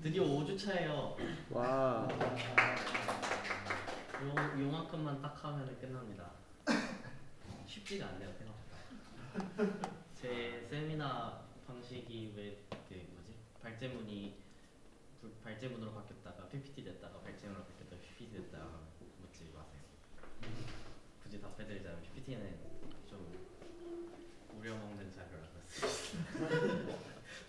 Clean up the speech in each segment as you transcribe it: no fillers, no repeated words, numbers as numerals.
드디어 5주차예요. 와. 요만큼만 딱 하면 끝납니다. 쉽지가 않네요, 생각보다. 제 세미나 방식이 왜 발제문으로 바뀌었다가 PPT 됐다가 발제문으로 바뀌었다가 PPT 됐다가 묻지 마세요. 굳이 답해드리자면 PPT는 좀 우려먹는 자료라서 쓰겠습니다.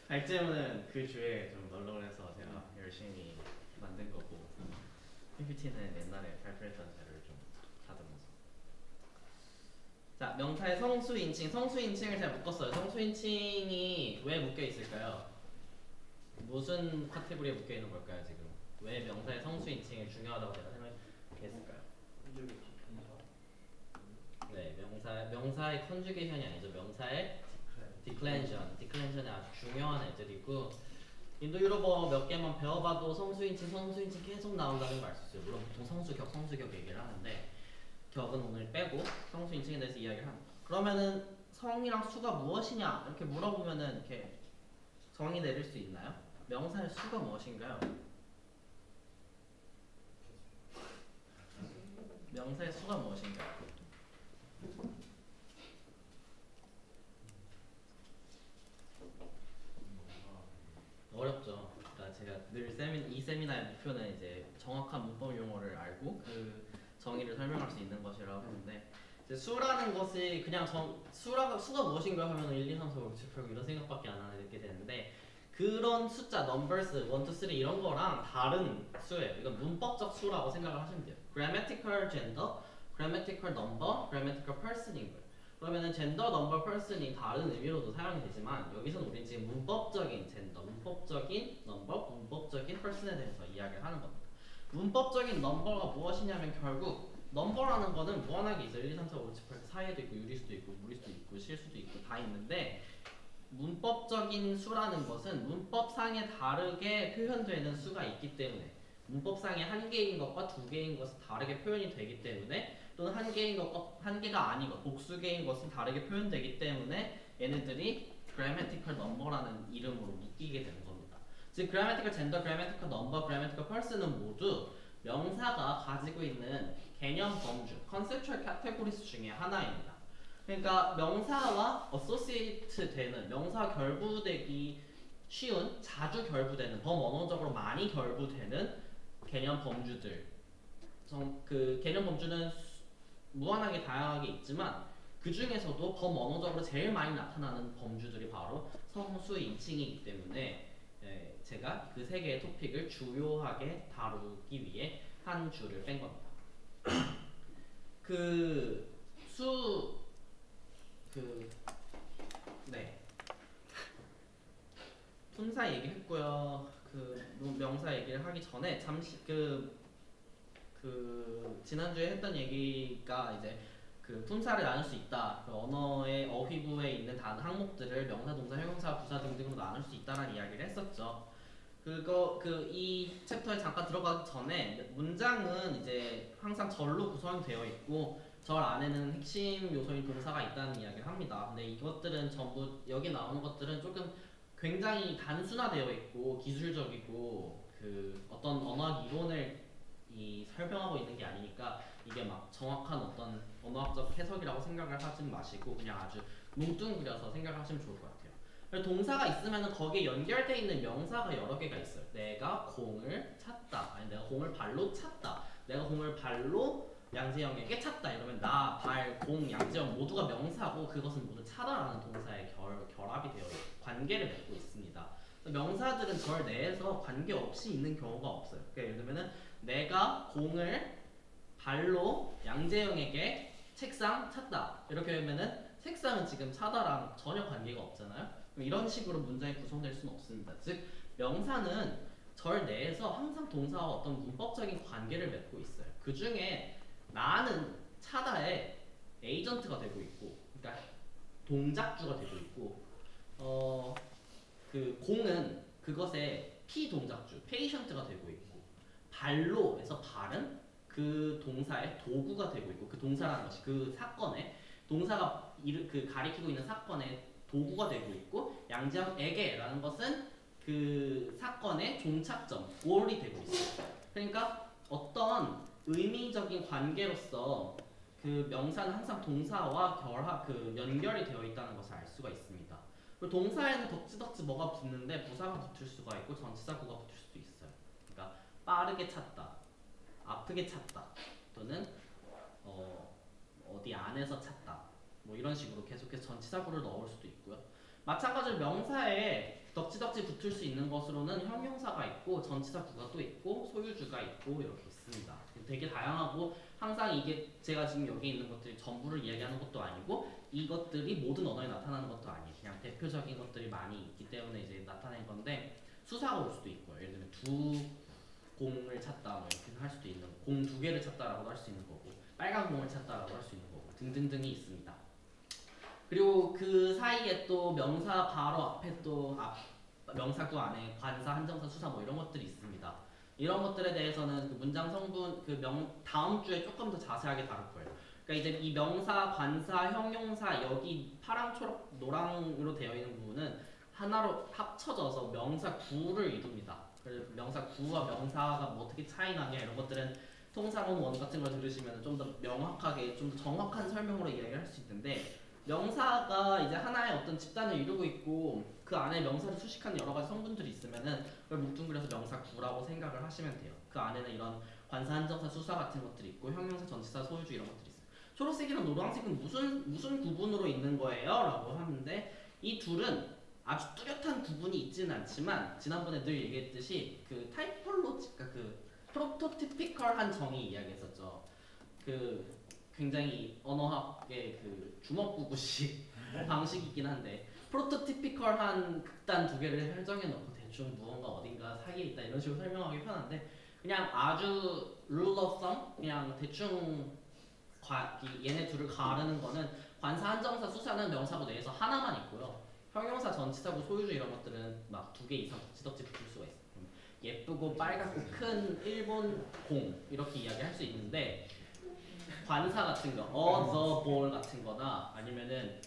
발제문은 그 주에 좀 널널해서 제가 열심히 만든 거고, PPT는 옛날에 발표했던 자료를 좀 다듬어서. 자, 명사의 성수인칭. 성수인칭을 제가 묶었어요. 성수인칭이 왜 묶여 있을까요? 무슨 카테고리에 묶여 있는 걸까요, 지금? 왜 명사의 성수인칭이 중요하다고 제가 생각했을까요? 네, 명사의 컨주게이션이 아니죠. 명사의 디클렌션이 아주 중요한 애들이고, 인도유로버 몇 개만 배워봐도 성수인칭 계속 나온다는 거 알 수 있어요. 물론 보통 성수격 얘기를 하는데, 격은 오늘 빼고 성수인칭에 대해서 이야기를 합니다. 그러면은 성이랑 수가 무엇이냐 이렇게 물어보면은 이렇게 정의 내릴 수 있나요? 명사의 수가 무엇인가요? 명사의 수가 무엇인가요? 어렵죠. 그러니까 제가 늘 이 세미나의 목표는 이제 정확한 문법 용어를 알고 그 정의를 설명할 수 있는 것이라고 하는데, 이제 수라는 것이 그냥 수가 무엇인가 하면 1, 2, 3, 4, 5, 6, 7, 8, 9 이런 생각밖에 안 하게 되는데, 그런 숫자, numbers, 1, 2, 3 이런 거랑 다른 수예요. 이건 문법적 수라고 생각을 하시면 돼요. grammatical gender, grammatical number, grammatical person인 거예요. 그러면은 젠더, 넘버, person이 다른 의미로도 사용이 되지만, 여기서는 우린 지금 문법적인 젠더, 문법적인 넘버, 문법적인 person에 대해서 이야기를 하는 겁니다. 문법적인 넘버가 무엇이냐면 결국 넘버라는 거는 무한하게 있어요. 1, 2, 3, 4, 5, 6, 7, 8 사이에도 있고 유리 수도 있고 무리 수도 있고 실 수도 있고 다 있는데, 문법적인 수라는 것은 문법상에 다르게 표현되는 수가 있기 때문에, 문법상에 한 개인 것과 두 개인 것은 다르게 표현이 되기 때문에, 또는 한 개인 것과 한 개가 아닌 것, 복수개인 것은 다르게 표현되기 때문에 얘네들이 grammatical number라는 이름으로 묶이게 되는 겁니다. 즉 grammatical gender, grammatical number, grammatical person은 모두 명사가 가지고 있는 개념 범주, conceptual categories 중에 하나입니다. 그러니까 명사와 associate 되는, 명사 결부되기 쉬운, 자주 결부되는, 범언어적으로 많이 결부되는 개념 범주들. 그 개념 범주는 무한하게 다양하게 있지만, 그 중에서도 범언어적으로 제일 많이 나타나는 범주들이 바로 성수인칭이기 때문에, 제가 그 세 개의 토픽을 주요하게 다루기 위해 한 줄을 뺀 겁니다. 네. 품사 얘기했고요. 명사 얘기를 하기 전에 잠시 지난주에 했던 얘기가 이제 품사를 나눌 수 있다. 언어의 어휘부에 있는 다른 항목들을 명사, 동사, 형용사, 부사 등등으로 나눌 수 있다라는 이야기를 했었죠. 이 챕터에 잠깐 들어가기 전에, 문장은 이제 항상 절로 구성이 되어 있고 절 안에는 핵심 요소인 동사가 있다는 이야기를 합니다. 근데 이것들은 전부, 여기 나오는 것들은 조금 굉장히 단순화되어 있고 기술적이고 어떤 언어학 이론을 설명하고 있는 게 아니니까 이게 막 정확한 어떤 언어학적 해석이라고 생각을 하지 마시고 그냥 아주 뭉뚱그려서 생각하시면 좋을 것 같아요. 동사가 있으면 거기에 연결되어 있는 명사가 여러 개가 있어요. 내가 공을 찼다, 아니 내가 공을 발로 찼다, 내가 공을 발로 양재영에게 찼다, 이러면 나, 발, 공, 양재영 모두가 명사고, 그것은 모두 차다라는 동사의 결합이 되어 관계를 맺고 있습니다. 명사들은 절 내에서 관계없이 있는 경우가 없어요. 그러니까 예를 들면은 내가 공을 발로 양재영에게 책상 찼다, 이렇게 되면은 책상은 지금 차다랑 전혀 관계가 없잖아요. 그럼 이런 식으로 문장이 구성될 수는 없습니다. 즉 명사는 절 내에서 항상 동사와 어떤 문법적인 관계를 맺고 있어요. 그 중에 나는 차다의 에이전트가 되고 있고, 그러니까 동작주가 되고 있고, 공은 그것의 피동작주, 페이션트가 되고 있고, 발로에서 발은 그 동사의 도구가 되고 있고, 그 동사라는 것이 그 사건의, 동사가 가리키고 있는 사건의 도구가 되고 있고, 양재영에게라는 것은 그 사건의 종착점, goal이 되고 있어요. 그러니까 어떤 의미적인 관계로서 그 명사는 항상 동사와 연결이 되어 있다는 것을 알 수가 있습니다. 그리고 동사에는 덕지덕지 뭐가 붙는데 부사가 붙을 수가 있고 전치사구가 붙을 수도 있어요. 그러니까 빠르게 찾다, 아프게 찾다, 또는 어디 안에서 찾다, 뭐 이런 식으로 계속해서 전치사구를 넣을 수도 있고요. 마찬가지로 명사에 덕지덕지 붙을 수 있는 것으로는 형용사가 있고 전치사구가 또 있고 소유주가 있고 이렇게 있습니다. 되게 다양하고 항상 이게 제가 지금 여기 있는 것들이 전부를 이야기하는 것도 아니고 이것들이 모든 언어에 나타나는 것도 아니에요. 그냥 대표적인 것들이 많이 있기 때문에 이제 나타낸 건데 수사가 올 수도 있고요. 예를 들면 두 공을 찾다 뭐 이렇게 할 수도 있는, 공 두 개를 찾다라고도 할 수 있는 거고, 빨간 공을 찾다라고 할 수 있는 거고 등등등이 있습니다. 그리고 그 사이에 또 명사 바로 앞에 또 명사구 안에 관사, 한정사, 수사 뭐 이런 것들이 있습니다. 이런 것들에 대해서는 그 문장 성분 다음 주에 조금 더 자세하게 다룰 거예요. 그러니까 이제 이 명사, 관사, 형용사 여기 파랑, 초록, 노랑으로 되어 있는 부분은 하나로 합쳐져서 명사 구를 이룹니다. 그래서 명사 구와 명사가 뭐 어떻게 차이 나냐 이런 것들은 통사론 원 같은 걸 들으시면 좀 더 명확하게 좀 더 정확한 설명으로 이야기를 할 수 있는데, 명사가 이제 하나의 어떤 집단을 이루고 있고 그 안에 명사를 수식하는 여러 가지 성분들이 있으면은 그걸 뭉뚱그려서 명사구라고 생각을 하시면 돼요. 그 안에는 이런 관사, 한정사, 수사 같은 것들이 있고 형용사, 전치사, 소유주 이런 것들이 있어요. 초록색이랑 노란색은 무슨 구분으로 있는 거예요? 라고 하는데 이 둘은 아주 뚜렷한 구분이 있지는 않지만 지난번에 늘 얘기했듯이 그 타이폴로지, 그러니까 그 프로토티피컬한 정의 이야기했었죠. 그 굉장히 언어학의 그 주먹구구식 방식이긴 한데 프로토티피컬한 극단 두 개를 설정해 놓고 대충 무언가 어딘가 사이에 있다 이런 식으로 설명하기 편한데, 그냥 아주 rule of thumb, 그냥 대충 얘네 둘을 가르는 거는 관사, 한정사, 수사는 명사구 내에서 하나만 있고요. 형용사, 전치사구, 소유주 이런 것들은 막 두 개 이상 덕지덕지 붙을 수가 있어요. 예쁘고 빨갛고 큰 일본 공 이렇게 이야기할 수 있는데, 관사 같은 거, the ball 같은 거나 아니면은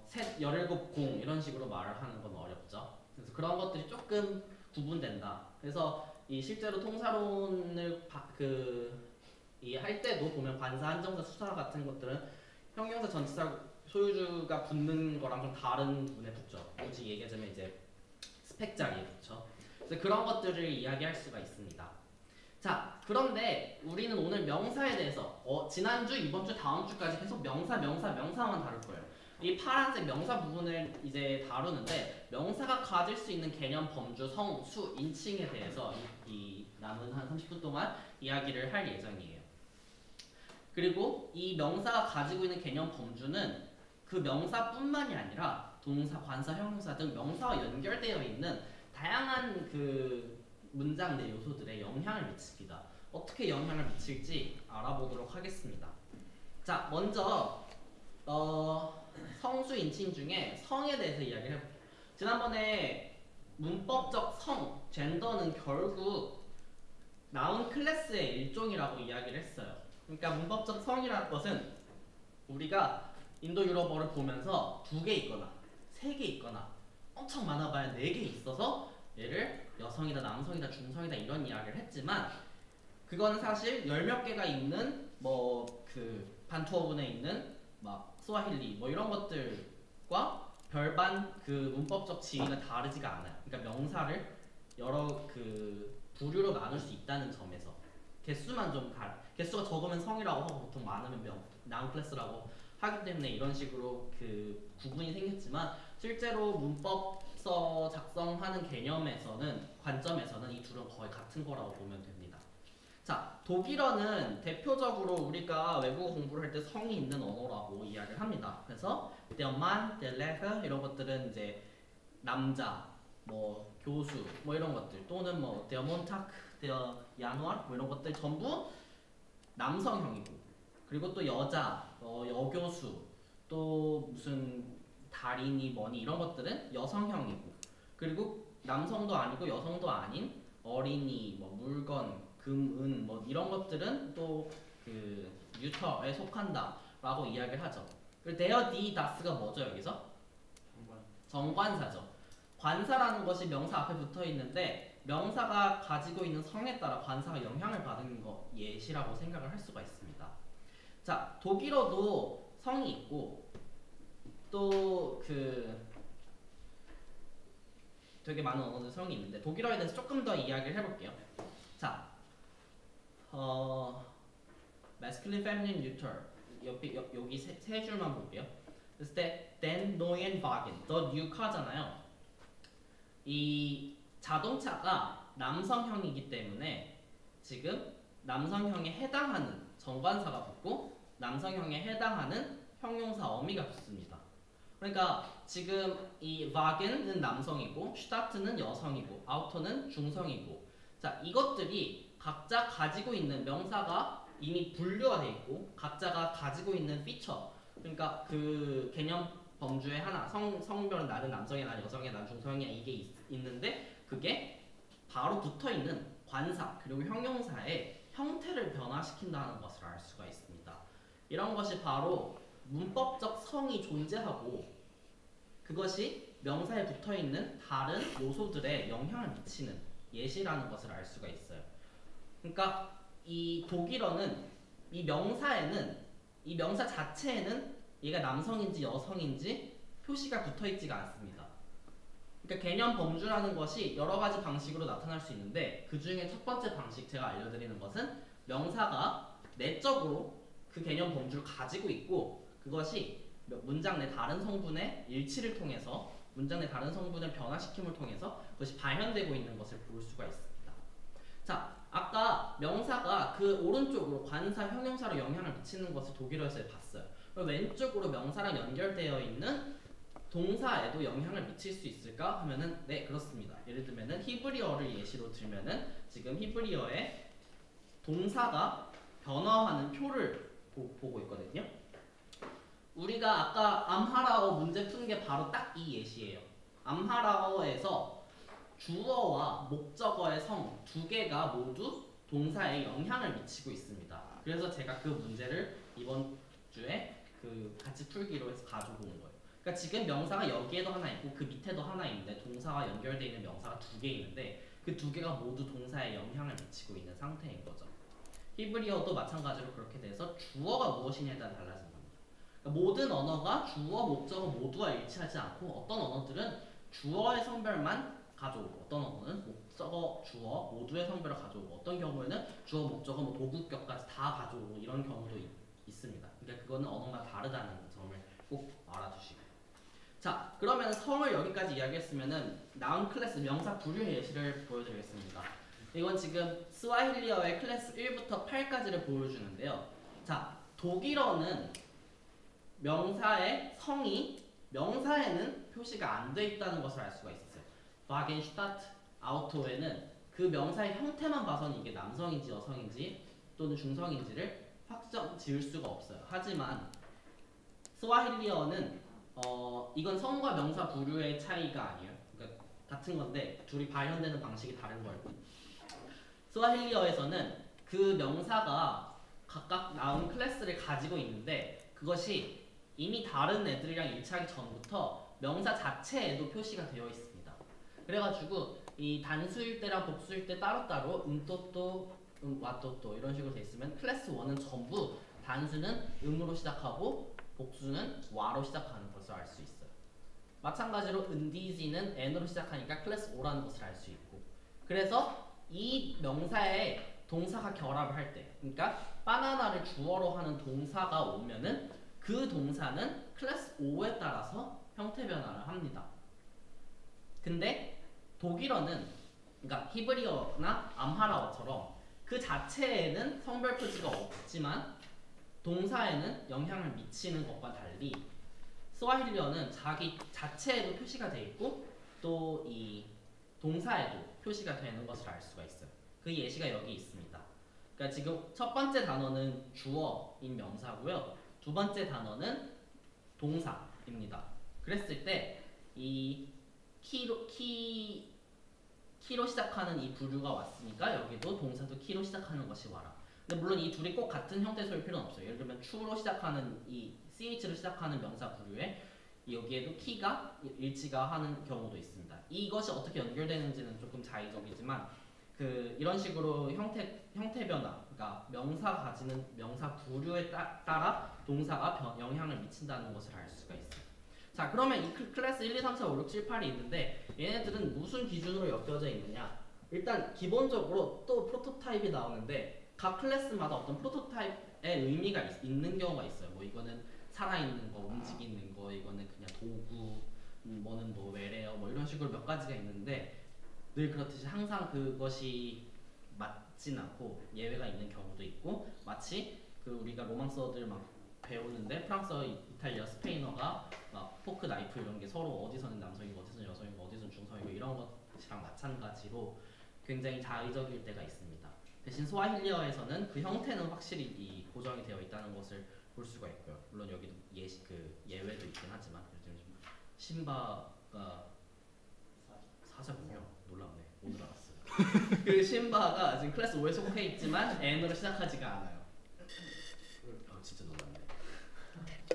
셋, 17공 이런 식으로 말을 하는 건 어렵죠. 그래서 그런 것들이 조금 구분된다. 그래서 이 실제로 통사론을 할 때도 보면 관사, 한정사, 수사 같은 것들은 형용사, 전치사, 소유주가 붙는 거랑 좀 다른 부분에 붙죠. 굳이 얘기하자면 이제 스펙 자리에 붙죠. 그래서 그런 것들을 이야기할 수가 있습니다. 자, 그런데 우리는 오늘 명사에 대해서 지난주, 이번주, 다음주까지 계속 명사만 다룰 거예요. 이 파란색 명사 부분을 이제 다루는데 명사가 가질 수 있는 개념, 범주, 성, 수, 인칭에 대해서 이 남은 한 30분 동안 이야기를 할 예정이에요. 그리고 이 명사가 가지고 있는 개념, 범주는 그 명사뿐만이 아니라 동사, 관사, 형용사 등 명사와 연결되어 있는 다양한 그 문장 내 요소들에 영향을 미칩니다. 어떻게 영향을 미칠지 알아보도록 하겠습니다. 자, 먼저 성수 인칭 중에 성에 대해서 이야기를 해볼게요. 지난번에 문법적 성, 젠더는 결국 나운 클래스의 일종이라고 이야기를 했어요. 그러니까 문법적 성이라는 것은 우리가 인도 유럽어를 보면서 2개 있거나 3개 있거나 엄청 많아봐야 4개 있어서 얘를 여성이다, 남성이다, 중성이다 이런 이야기를 했지만, 그거는 사실 10몇 개가 있는 뭐 그 반투어분에 있는 막 스와힐리 뭐 이런 것들과 별반 그 문법적 지위가 다르지가 않아요. 그러니까 명사를 여러 그 부류로 나눌 수 있다는 점에서 개수만 좀 개수가 적으면 성이라고 하고 보통 많으면 나운 클래스라고 하기 때문에 이런 식으로 그 구분이 생겼지만, 실제로 문법서 작성하는 관점에서는 이 둘은 거의 같은 거라고 보면 됩니다. 자, 독일어는 대표적으로 우리가 외국어 공부를 할 때 성이 있는 언어라고 이야기를 합니다. 그래서 der Mann, der Lehrer 이런 것들은 이제 남자, 뭐 교수, 뭐 이런 것들, 또는 뭐 der Montag, der Januar 뭐 이런 것들 전부 남성형이고, 그리고 또 여자, 여교수, 또 무슨 달인이 뭐니 이런 것들은 여성형이고, 그리고 남성도 아니고 여성도 아닌 어린이, 뭐 물건, 금, 은 뭐 이런 것들은 또 그 유터에 속한다라고 이야기를 하죠. 그리고 데어 디 다스가 뭐죠 여기서? 정관사죠. 관사라는 것이 명사 앞에 붙어 있는데 명사가 가지고 있는 성에 따라 관사가 영향을 받는 거 예시라고 생각을 할 수가 있습니다. 자, 독일어도 성이 있고 또 되게 많은 언어들 성이 있는데 독일어에 대해서 조금 더 이야기를 해볼게요. 자, masculine, feminine, neutral 여기 세 줄만 볼게요. 그랬을 때 den, neuen Wagen, the new car잖아요. 이 자동차가 남성형이기 때문에 지금 남성형에 해당하는 정관사가 붙고 남성형에 해당하는 형용사 어미가 붙습니다. 그러니까 지금 이 Wagen은 남성이고 Stadt는 여성이고 Auto는 중성이고 자 이것들이 각자 가지고 있는 명사가 이미 분류가 되어 있고 각자가 가지고 있는 피처 그러니까 그 개념 범주에 하나 성별은 나는 남성이야 난 여성이야 난 중성이야 이게 있는데 그게 바로 붙어있는 관사 그리고 형용사의 형태를 변화시킨다는 것을 알 수가 있습니다. 이런 것이 바로 문법적 성이 존재하고 그것이 명사에 붙어있는 다른 요소들에 영향을 미치는 예시라는 것을 알 수가 있어요. 그러니까 이 독일어는 이 명사에는 이 명사 자체에는 얘가 남성인지 여성인지 표시가 붙어있지가 않습니다. 그러니까 개념 범주라는 것이 여러 가지 방식으로 나타날 수 있는데 그 중에 첫 번째 방식 제가 알려드리는 것은 명사가 내적으로 그 개념 범주를 가지고 있고 그것이 문장 내 다른 성분의 일치를 통해서 문장 내 다른 성분을 변화시킴을 통해서 그것이 발현되고 있는 것을 볼 수가 있습니다. 자, 아까 명사가 그 오른쪽으로 관사, 형용사로 영향을 미치는 것을 독일어에서 봤어요. 왼쪽으로 명사랑 연결되어 있는 동사에도 영향을 미칠 수 있을까 하면은 네 그렇습니다. 예를 들면은 히브리어를 예시로 들면은 지금 히브리어의 동사가 변화하는 표를 보고 있거든요. 우리가 아까 암하라어 문제 푸는 게 바로 딱 이 예시예요. 암하라어에서 주어와 목적어의 성 두 개가 모두 동사에 영향을 미치고 있습니다. 그래서 제가 그 문제를 이번 주에 같이 풀기로 해서 가지고 온 거예요. 그러니까 지금 명사가 여기에도 하나 있고 그 밑에도 하나 있는데 동사가 연결되어 있는 명사가 두 개 있는데 그 두 개가 모두 동사에 영향을 미치고 있는 상태인 거죠. 히브리어도 마찬가지로 그렇게 돼서 주어가 무엇이냐에 따라 달라진 겁니다. 그러니까 모든 언어가 주어, 목적어 모두와 일치하지 않고 어떤 언어들은 주어의 성별만 가져오고 어떤 언어는 목적어, 주어 모두의 성별을 가져오고 어떤 경우에는 주어, 목적어, 도구격까지 다 가져오고 이런 경우도 있습니다. 그러니까 그거는 언어가 다르다는 점을 꼭 알아두시고 자 그러면 성을 여기까지 이야기했으면은 나운 클래스 명사 분류의 예시를 보여드리겠습니다. 이건 지금 스와힐리어의 클래스 1부터 8까지를 보여주는데요. 자 독일어는 명사의 성이 명사에는 표시가 안 돼 있다는 것을 알 수가 있어요. Wagen, Stadt, Auto에는 그 명사의 형태만 봐서는 이게 남성인지 여성인지 또는 중성인지를 확정 지을 수가 없어요. 하지만 스와힐리어는 이건 성과 명사 부류의 차이가 아니에요. 그러니까 같은 건데 둘이 발현되는 방식이 다른 거예요. 스와힐리어에서는 그 명사가 각각 나온 클래스를 가지고 있는데 그것이 이미 다른 애들이랑 일치하기 전부터 명사 자체에도 표시가 되어 있습니다. 그래가지고 이 단수일 때랑 복수일 때 따로따로 또또 와또또 이런 식으로 돼 있으면 클래스 1은 전부 단수는 음으로 시작하고 복수는 와로 시작하는 것을 알 수 있어요. 마찬가지로 은디지는 n으로 시작하니까 클래스 5라는 것을 알 수 있고 그래서 이 명사에 동사가 결합을 할 때 그러니까 바나나를 주어로 하는 동사가 오면은 그 동사는 클래스 5에 따라서 형태 변화를 합니다. 근데 독일어는 그러니까 히브리어나 암하라어처럼 그 자체에는 성별 표시가 없지만 동사에는 영향을 미치는 것과 달리 스와힐리어는 자기 자체에도 표시가 돼 있고 또 이 동사에도 표시가 되는 것을 알 수가 있어요. 그 예시가 여기 있습니다. 그러니까 지금 첫 번째 단어는 주어인 명사고요. 두 번째 단어는 동사입니다. 그랬을 때 이 키로 시작하는 이 부류가 왔으니까 여기도 동사도 키로 시작하는 것이 와라. 근데 물론 이 둘이 꼭 같은 형태소일 필요는 없어요. 예를 들면 추로 시작하는 이 ch로 시작하는 명사 부류에 여기에도 키가 일치가 하는 경우도 있습니다. 이것이 어떻게 연결되는지는 조금 자의적이지만 이런 식으로 형태 변화, 그러니까 명사가 가지는 명사 부류에 따라 동사가 영향을 미친다는 것을 알 수가 있어요. 자, 그러면 이 클래스 1, 2, 3, 4, 5, 6, 7, 8이 있는데 얘네들은 무슨 기준으로 엮여져 있느냐? 일단 기본적으로 또 프로토타입이 나오는데 각 클래스마다 어떤 프로토타입의 의미가 있는 경우가 있어요. 뭐 이거는 살아있는 거, 움직이는 거, 이거는 그냥 도구, 뭐는 뭐 외래어, 뭐 이런 식으로 몇 가지가 있는데 늘 그렇듯이 항상 그것이 맞진 않고 예외가 있는 경우도 있고 마치 우리가 로망서들 막 배우는데 프랑스어, 이탈리아, 스페인어가 막 포크, 나이프 이런 게 서로 어디서는 남성이고 어디서는 여성이고 어디서는 중성이고 이런 것이랑 마찬가지로 굉장히 자의적일 때가 있습니다. 대신 스와힐리어에서는 그 형태는 확실히 이 고정이 되어 있다는 것을 볼 수가 있고요. 물론 여기도 예외도 있긴 하지만 신바가 사자군요. 놀랍네. 오늘 알았어요. 그 신바가 지금 클래스 5에 속해 있지만 N으로 시작하지가 않아요. 진짜 놀랍네.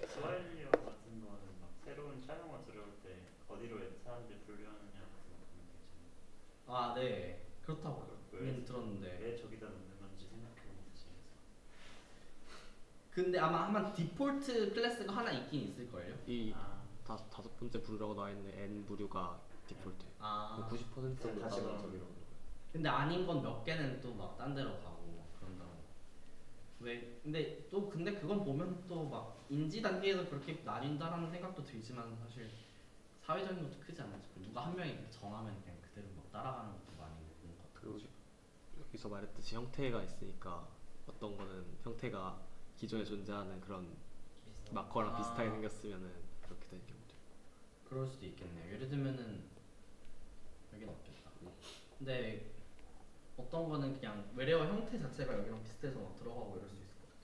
스와힐리어 같은 거는 막 새로운 차용어 들어올 때 어디로 사람들이 분류하느냐 같은 거 보면 되잖아요. 아, 네. 그렇다고 들었는데 왜 저기다 넣는 건지 생각해보면서. 근데 아마 디폴트 클래스가 하나 있긴 있을걸요? 다섯 번째 부류라고 나와있는 N 부류가 디폴트. 90% 정도 다시 나오는 저기로. 근데 아닌 건 몇 개는 또 막 딴 데로 가고 그런다고. 근데 그건 보면 또 막 인지 단계에서 그렇게 나뉜다라는 생각도 들지만 사실 사회적인 것도 크지 않아요. 누가 한 명이 정하면 그냥 그대로 막 따라가는 것도 많이 있는 것 같아요. 그리고 여기서 말했듯이 형태가 있으니까 어떤 거는 형태가 기존에 존재하는 그런 마커랑 비슷하게 생겼으면은 그렇게 되는 경우도 있고. 그럴 수도 있겠네요. 예를 들면은 여긴 없겠다. 근데 어떤 거는 그냥 외래어 형태 자체가 여기랑 비슷해서 막 들어가고 이럴 수 있을 것 같아요.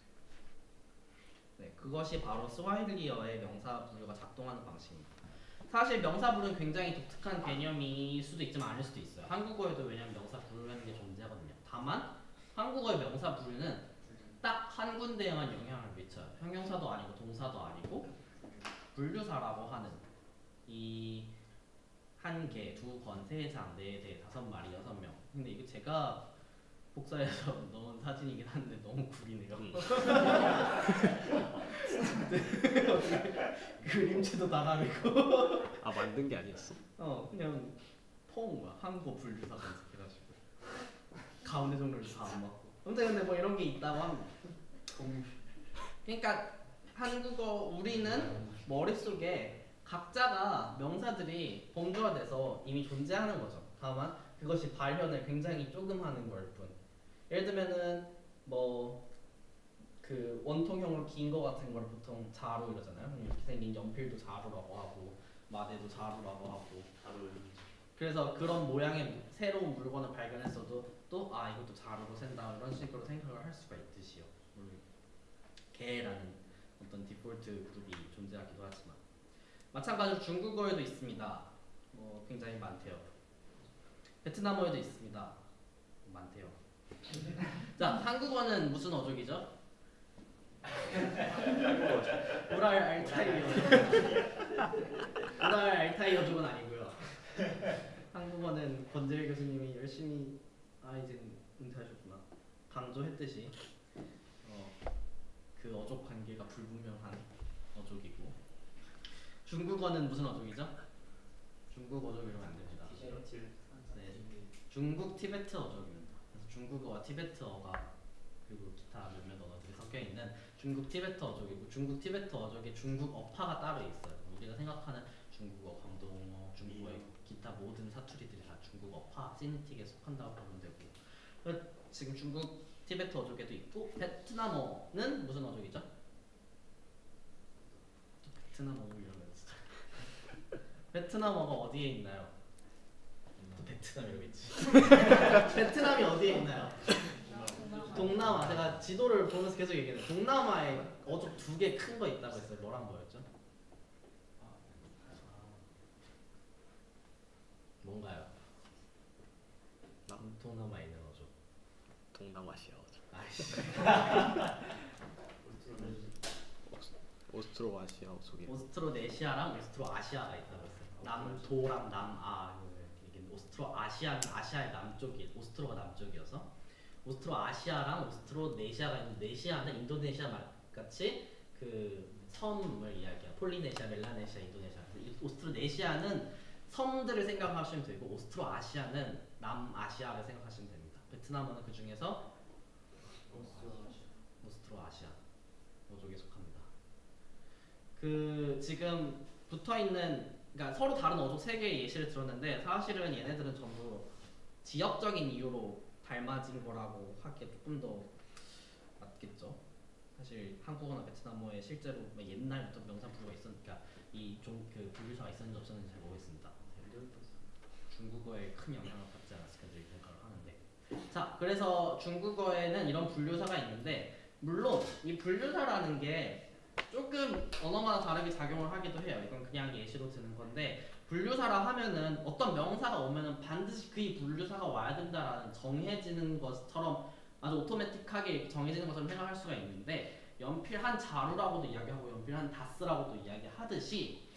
네, 그것이 바로 스와힐리어의 명사 분류가 작동하는 방식입니다. 사실 명사 분류는 굉장히 독특한 개념일 수도 있지만 아닐 수도 있어요. 한국어에도 왜냐면 명사 분류라는 게 존재하거든요. 다만 한국어의 명사 분류는 딱 한 군데에만 영향을 미쳐요. 형용사도 아니고 동사도 아니고 분류사라고 하는 이 한 개, 두 권, 세 장, 네 대, 5마리, 6명. 근데 이거 제가 복사해서 넣은 사진이긴 한데 너무 구리네요. 그림체도 다 다르고. 만든 게 아니었어? 그냥 한국 분류사 검색해가지고 가운데 정도를 다 안 맞고. 아무튼 근데 뭐 이런 게 있다고 합니다. 그러니까 우리는 머릿속에 각자가 명사들이 범주화돼서 이미 존재하는 거죠. 다만 그것이 발현을 굉장히 조금 하는 걸 뿐. 예를 들면은 원통형으로 긴 거 같은 걸 보통 자루 이러잖아요. 이렇게 생긴 연필도 자루라고 하고 마대도 자루라고 하고. 그래서 그런 모양의 새로운 물건을 발견했어도 이것도 자루로 센다 이런 식으로 생각을 할 수가 있듯이요. 개라는 어떤 디폴트 그룹이 존재하기도 하지만 마찬가지로 중국어에도 있습니다. 굉장히 많대요. 베트남어에도 있습니다. 많대요. 자, 한국어는 무슨 어족이죠? 우랄 알타이 어족은 아니고요. 한국어는 권재일 교수님이 열심히 이제 은퇴하셨구나 강조했듯이 그 어족 관계가 불분명한 어족이고, 중국어는 무슨 어족이죠? 중국 어족 이러면 안 됩니다. 네, 중국 티베트 어족입니다. 그래서 중국어와 티베트어가 그리고 기타 몇몇 언어들이 섞여 있는 중국 티베트 어족이고, 중국 티베트 어족에 중국 어파가 따로 있어요. 우리가 생각하는 중국어, 광동어, 중국어의 기타 모든 사투리들이 다 중국 어파, 시니틱에 속한다고 보면 되고, 지금 중국 티베트 어족에도 있고, 베트남어는 무슨 어족이죠? 베트남어 이러면 진짜 베트남어가 어디에 있나요? 또 베트남 이러겠지. 베트남이 어디에 있나요? 동남아. 제가 지도를 보면서 계속 얘기해요. 동남아에 어족 2개 큰 거 있다고 했어요. 뭐랑 뭐였죠? 뭔가요? 동남아에 있는 어족. 동남아시아 어족. 아이씨. 오스트로아시아 속에 오스트로네시아랑 오스트로아시아가 있다고 했어요. 남도랑 남아. 이게 오스트로아시아는 아시아의 남쪽이 오스트로가 남쪽이어서 오스트로아시아랑 오스트로네시아가 있는데 네시아는 인도네시아 말 같이 그 섬을 이야기해요. 폴리네시아, 멜라네시아, 인도네시아. 이 오스트로네시아는 섬들을 생각하시면 되고 오스트로아시아는 남아시아를 생각하시면 됩니다. 베트남은 그 중에서 오스트로아시아 쪽에 속합니다. 그 지금 붙어 있는 그러니까 서로 다른 어족 세 개의 예시를 들었는데 사실은 얘네들은 전부 지역적인 이유로 닮아진 거라고 하기에 조금 더 맞겠죠. 사실 한국어나 베트남어에 실제로 옛날부터 명사 부류가 있으니까 이 좀 그 분류사가 있었는지 없었는지 잘 모르겠습니다. 중국어에 큰 영향을 받지 않았을까 저희 생각을 하는데 자 그래서 중국어에는 이런 분류사가 있는데 물론 이 분류사라는 게 조금 언어마다 다르게 작용을 하기도 해요. 이건 그냥 예시로 드는 건데 분류사라 하면은 어떤 명사가 오면은 반드시 그 분류사가 와야 된다라는 정해지는 것처럼 아주 오토매틱하게 정해지는 것처럼 생각할 수가 있는데 연필 한 자루라고도 이야기하고 연필 한 다스라고도 이야기하듯이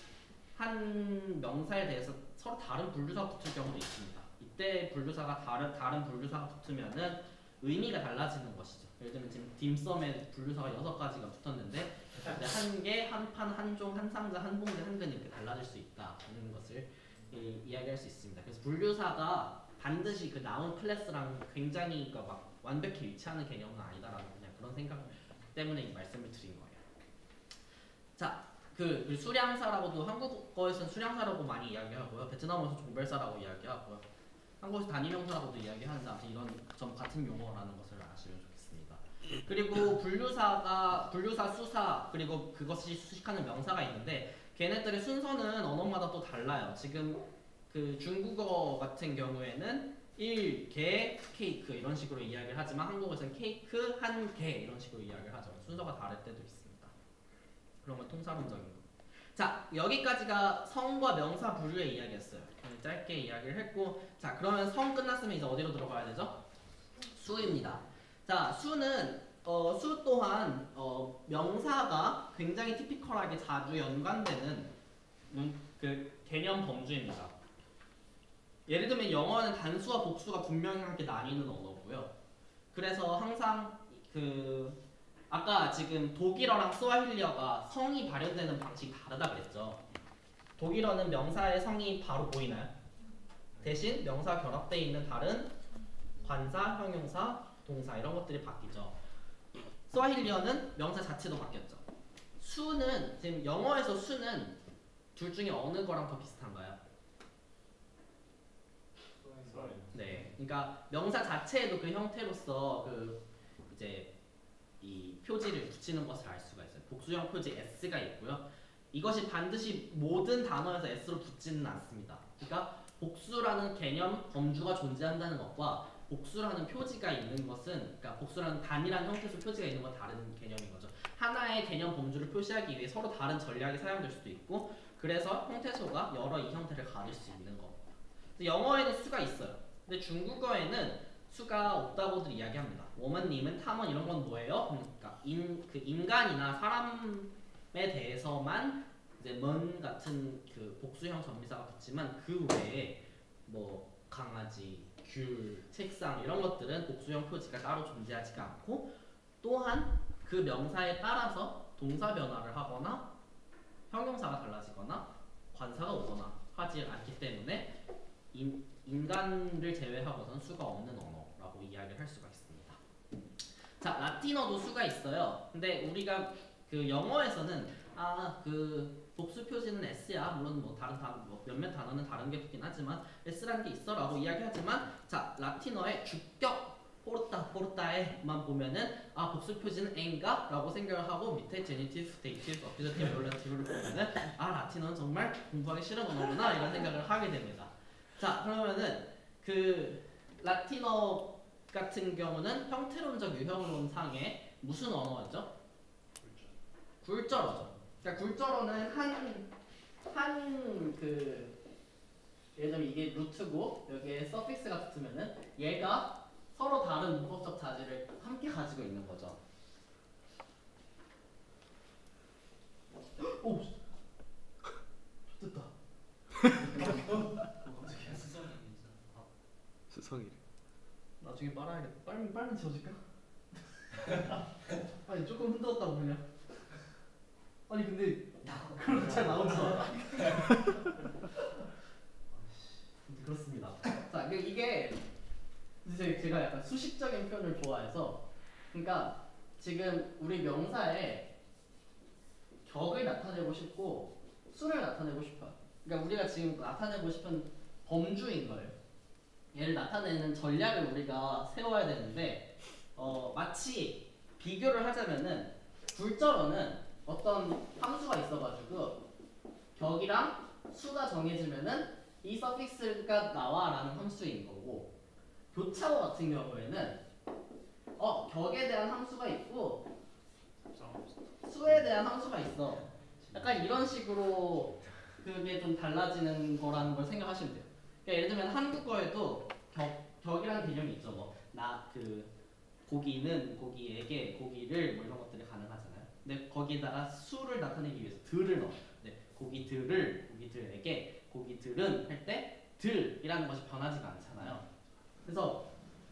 한 명사에 대해서 서로 다른 분류사가 붙을 경우도 있습니다. 이때 분류사가 다른 분류사가 붙으면은 의미가 달라지는 것이죠. 예를 들면 지금 딤섬에 분류사가 6가지가 붙었는데 한 개, 한 판, 한 종, 한 상자, 한 봉지, 한 근 이렇게 달라질 수 있다는 것을 이야기할 수 있습니다. 그래서 분류사가 반드시 그 나온 클래스랑 굉장히 그러니까 막 완벽히 일치하는 개념은 아니다라는 그냥 그런 생각 때문에 이 말씀을 드린 거예요. 자, 그 수량사라고도 한국어에서는 수량사라고 많이 이야기하고요. 베트남어에서 종별사라고 이야기하고요. 한국에서 단위명사라고도 이야기하는데 아무튼 이런 점 같은 용어라는 것을 아시면 좋겠습니다. 그리고 분류사, 수사 그리고 그것이 수식하는 명사가 있는데 걔네들의 순서는 언어마다 또 달라요. 지금 그 중국어 같은 경우에는 1개 케이크 이런 식으로 이야기를 하지만 한국어에서는 케이크 한 개 이런 식으로 이야기를 하죠. 순서가 다를 때도 있습니다. 그런 건 통사론적인 거. 자 여기까지가 성과 명사 분류의 이야기였어요. 짧게 이야기를 했고 자 그러면 성 끝났으면 이제 어디로 들어가야 되죠? 수입니다. 자 수는 수 또한 명사가 굉장히 티피컬하게 자주 연관되는 그 개념 범주입니다. 예를 들면 영어는 단수와 복수가 분명하게 나뉘는 언어고요. 그래서 항상 그 아까 지금 독일어랑 스와힐리어가 성이 발현되는 방식이 다르다 그랬죠. 독일어는 명사의 성이 바로 보이나요? 대신 명사 결합되어 있는 다른 관사, 형용사, 동사 이런 것들이 바뀌죠. 스와힐리어는 명사 자체도 바뀌었죠. 수는 지금 영어에서 수는 둘 중에 어느 거랑 더 비슷한가요? 네, 그러니까 명사 자체에도 그 형태로서 그 이제 이 표지를 붙이는 것을 알 수가 있어요. 복수형 표지 s가 있고요. 이것이 반드시 모든 단어에서 s로 붙지는 않습니다. 그러니까 복수라는 개념 범주가 존재한다는 것과 복수라는 표지가 있는 것은 그러니까 복수라는 단일한 형태소 표지가 있는 건 다른 개념인 거죠. 하나의 개념 범주를 표시하기 위해 서로 다른 전략이 사용될 수도 있고 그래서 형태소가 여러 이 형태를 가질 수 있는 겁니다. 영어에는 수가 있어요. 근데 중국어에는 수가 없다고들 이야기합니다. 워먼님은 탐원 이런 건 뭐예요? 그러니까 그 인간이나 사람에 대해서만 이제 먼 같은 그 복수형 전미사가 붙지만 그 외에 뭐 강아지, 귤, 책상 이런 것들은 복수형 표지가 따로 존재하지가 않고 또한 그 명사에 따라서 동사 변화를 하거나 형용사가 달라지거나 관사가 오거나 하지 않기 때문에 인간을 제외하고선 수가 없는 언어라고 이야기를 할 수가 있습니다. 자, 라틴어도 수가 있어요. 근데 우리가 그 영어에서는 그 복수 표시는 s야. 물론 뭐 다른 몇몇 단어는 다른 게 붙긴 하지만 s라는 게 있어라고 이야기하지만 자, 라틴어의 주격 포르타에만 보면은 복수 표시는 n가? 라고 생각을 하고 밑에 제니티브, 데이티브, 어피저티브, 롤라티브를 보면은 라틴어는 정말 공부하기 싫은 언어구나 이런 생각을 하게 됩니다. 자 그러면은 그 라틴어 같은 경우는 형태론적 유형론상에 무슨 언어였죠? 굴절어죠. 그러니까 굴절어는 예를 들면 이게 루트고 여기에 서피스가 붙으면은 얘가 서로 다른 문법적 자질을 함께 가지고 있는 거죠. 오, 됐다. 갑자기 수성이 진짜. 수성이래. 나중에 빨아야겠다. 빨면 지워질까? 아니 조금 흔들었다고 그냥. 아니 근데 그렇게 잘 나오죠. 그렇습니다. 자, 이게 이제 제가 약간 수식적인 표현을 좋아해서, 그러니까 지금 우리 명사에 격을 나타내고 싶고 수를 나타내고 싶어요. 그러니까 우리가 지금 나타내고 싶은 범주인 거예요. 얘를 나타내는 전략을 우리가 세워야 되는데, 마치 비교를 하자면은 굴절어는 어떤 함수가 있어가지고 격이랑 수가 정해지면은 이 서픽스가 나와라는 함수인 거고, 교차어 같은 경우에는 격에 대한 함수가 있고 수에 대한 함수가 있어. 약간 이런 식으로 그게 좀 달라지는 거라는 걸 생각하시면 돼요. 그러니까 예를 들면 한국어에도 격이라는 개념이 있죠. 뭐 고기는, 고기에게, 고기를 뭐 이런 것들이 가능하잖아요. 근데 거기에다가 수를 나타내기 위해서 들을 넣어. 네, 고기들을, 고기들에게, 고기들은 할 때 들이라는 것이 변하지가 않잖아요. 그래서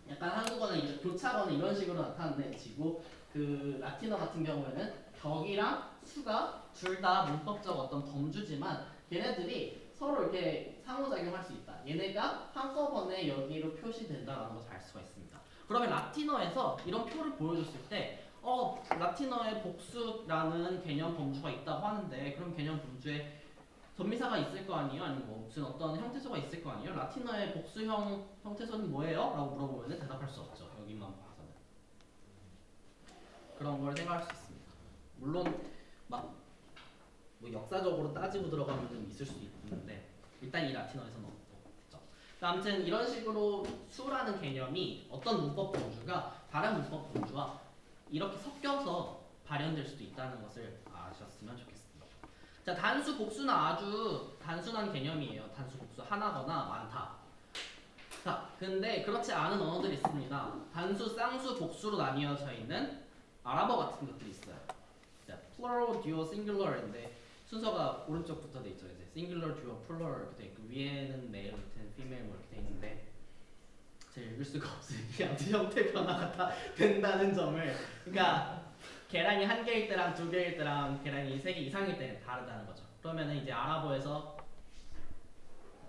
약간 한국어는 교차어는 이런 식으로 나타내지고, 그 라틴어 같은 경우에는 격이랑 수가 둘 다 문법적 어떤 범주지만 걔네들이 서로 이렇게 상호작용할 수 있다. 얘네가 한꺼번에 여기로 표시된다라는 것을 알 수가 있습니다. 그러면 라틴어에서 이런 표를 보여줬을 때 라틴어에 복수라는 개념 범주가 있다고 하는데, 그럼 개념 범주에 전미사가 있을 거 아니에요? 아니면 뭐 무슨 어떤 형태소가 있을 거 아니에요? 라틴어의 복수형 형태소는 뭐예요? 라고 물어보면 대답할 수 없죠. 여기만 봐서는. 그런 걸 생각할 수 있습니다. 물론 막 뭐 역사적으로 따지고 들어가면 있을 수도 있는데 일단 이 라틴어에서는 없죠. 아무튼 이런 식으로 수라는 개념이 어떤 문법 범주가 다른 문법 범주와 이렇게 섞여서 발현될 수도 있다는 것을 아셨으면 좋겠습니다. 자, 단수 복수는 아주 단순한 개념이에요. 단수 복수 하나거나 많다. 자, 근데 그렇지 않은 언어들이 있습니다. 단수, 쌍수, 복수로 나뉘어져 있는 아랍어 같은 것들이 있어요. 자, plural, dual, singular인데 순서가 오른쪽부터 돼 있죠. 이제 singular, dual, plural 이렇게 돼 있고 위에는 male, 밑에는 female 뭐 이렇게 돼 있는데 제가 읽을 수가 없으니 아무튼 형태 변화가 다 된다는 점을, 그러니까 계란이 한 개일 때랑 두 개일 때랑 계란이 세 개 이상일 때는 다르다는 거죠. 그러면은 이제 아랍어에서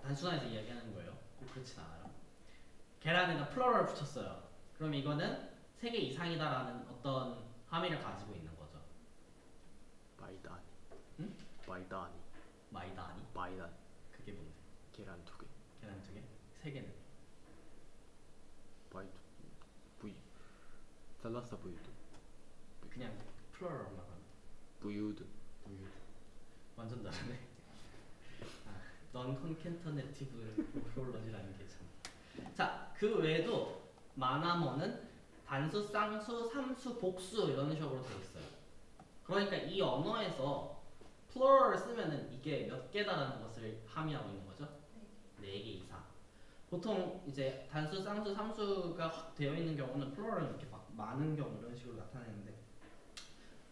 단순화해서 이야기하는 거예요. 꼭 그렇진 않아요. 계란에다 플러럴 붙였어요. 그럼 이거는 세 개 이상이다라는 어떤 함의를 가지고 있는 거죠. 마이다니. 응? 마이다니. 마이다니? 마이다니. 그게 뭔데? 계란 2개. 계란 두 개? 세 개는? 마이 부이. 살라사 부유드. 그냥 플러럴만 하면 부유드. 완전 다르네. 넌 컨캔터네티브 모놀로지라는 게 참. 자, 그 외에도 마나모는 단수, 쌍수, 삼수, 복수 이런 식으로 되어 있어요. 그러니까 이 언어에서 플러럴을 쓰면은 이게 몇 개다라는 것을 함의하고 있는 거죠. 4개 이상. 보통 이제 단수, 쌍수, 삼수가 확 되어 있는 경우는 플러럴은 이렇게 막 많은 경우 이런 식으로 나타내는데,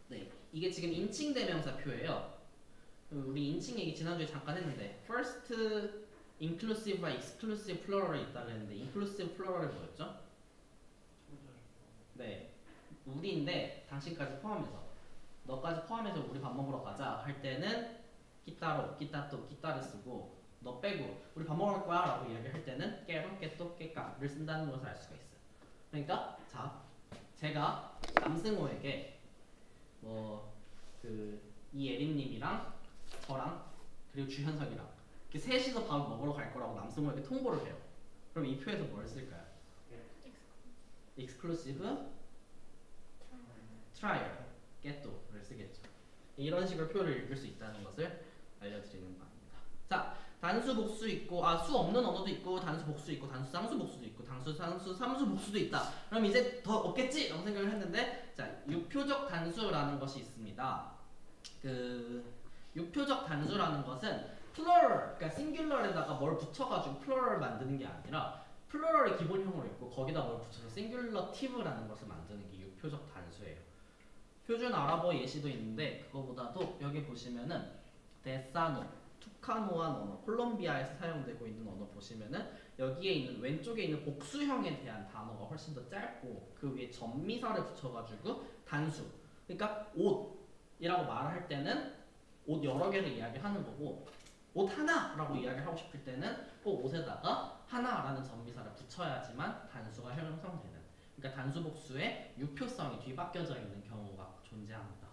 네, 이게 지금 인칭 대명사표예요. 우리 인칭 얘기 지난주에 잠깐 했는데 first inclusive와 exclusive plural이 있다고 했는데 inclusive plural이 뭐였죠? 네, 우리인데 당신까지 포함해서, 너까지 포함해서 우리 밥 먹으러 가자 할 때는 끼따로, 끼따또, 끼따를 쓰고, 너 빼고 우리 밥 먹을 거야 라고 이야기할 때는 깨로, 깨또, 깨까를 쓴다는 것을 알 수가 있어요. 그러니까 자, 제가 남승호에게 이예림님이랑 저랑 그리고 주현석이랑 이렇게 셋이서 밥을 먹으러 갈 거라고 남승호에게 통보를 해요. 그럼 이 표에서 뭘 쓸까요? exclusive trial, get도를 쓰겠죠. 이런 식으로 표를 읽을 수 있다는 것을 알려드리는 바입니다. 자, 단수 복수 있고, 수 없는 언어도 있고, 단수 복수 있고, 단수 쌍수 복수도 있고, 단수 쌍수 삼수 복수도 있다. 그럼 이제 더 없겠지? 라고 생각을 했는데, 자, 유표적 단수라는 것이 있습니다. 유표적 단수라는 것은 플러럴, 그러니까 싱귤러에다가 뭘 붙여가지고 플러럴을 만드는 게 아니라 플러럴의 기본형으로 있고 거기다 뭘 붙여서 싱귤러티브라는 것을 만드는 게 유표적 단수예요. 표준 아랍어 예시도 있는데 그거보다도 여기 보시면은 데사노, 투카노한 언어, 콜롬비아에서 사용되고 있는 언어 보시면은 여기에 있는 왼쪽에 있는 복수형에 대한 단어가 훨씬 더 짧고 그 위에 전미사를 붙여가지고 단수. 그러니까 옷이라고 말을 할 때는 옷 여러 개를 이야기하는 거고 옷 하나라고 이야기를 하고 싶을 때는 꼭 옷에다가 하나라는 전미사를 붙여야지만 단수가 형성되는. 그러니까 단수 복수의 유표성이 뒤바뀌어져 있는 경우가 존재합니다.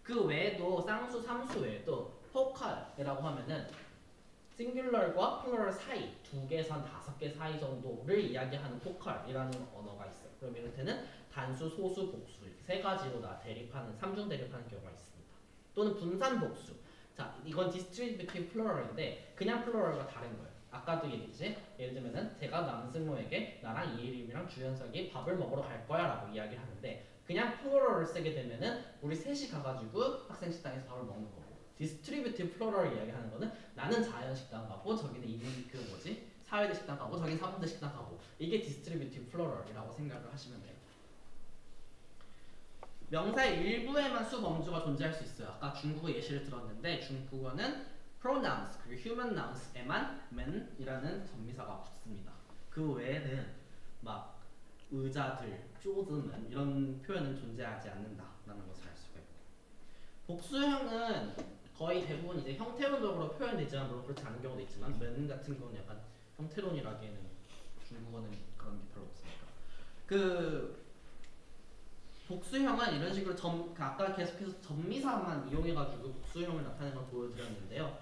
그 외에도 쌍수, 삼수 외에도 포칼이라고 하면은 싱귤러과 플러럴 사이 2개에서 한 5개 사이 정도를 이야기하는 포칼이라는 언어가 있어요. 그럼 이럴 때는 단수, 소수, 복수 세 가지로 대립하는 3중 대립하는 경우가 있습니다. 또는 분산 복수. 자, 이건 distributive plural인데 그냥 플러럴과 다른 거예요. 아까도 얘기했지. 예를 들면은 제가 남승모에게 나랑 이혜림이랑 주현석이 밥을 먹으러 갈 거야라고 이야기를 하는데 그냥 플러럴을 쓰게 되면은 우리 셋이 가가지고 학생 식당에서 밥을 먹는 거고. 디스트리뷰티브 플로럴 이야기하는 거는 나는 자연식당 가고 저기는 이민 그 뭐지 사회대 식당 가고 저기는 사범대 식당 가고 이게 디스트리뷰티브 플로럴이라고 생각을 하시면 돼요. 명사의 일부에만 수범주가 존재할 수 있어요. 아까 중국어 예시를 들었는데 중국어는 pronouns 그리고 human nouns에만 man이라는 전미사가 붙습니다. 그 외에는 막 의자들, 쪼즈는 이런 표현은 존재하지 않는다라는 것을 알 수가 있고 복수형은 거의 대부분 이제 형태론적으로 표현되지만 물론 그렇지 않은 경우도 있지만 맨 같은 경우는 약간 형태론이라기에는 중국어는 그런 게 별로 없으니까 그 복수형은 이런 식으로 아까 계속해서 전미사만 이용해가지고 복수형을 나타내는 걸 보여드렸는데요.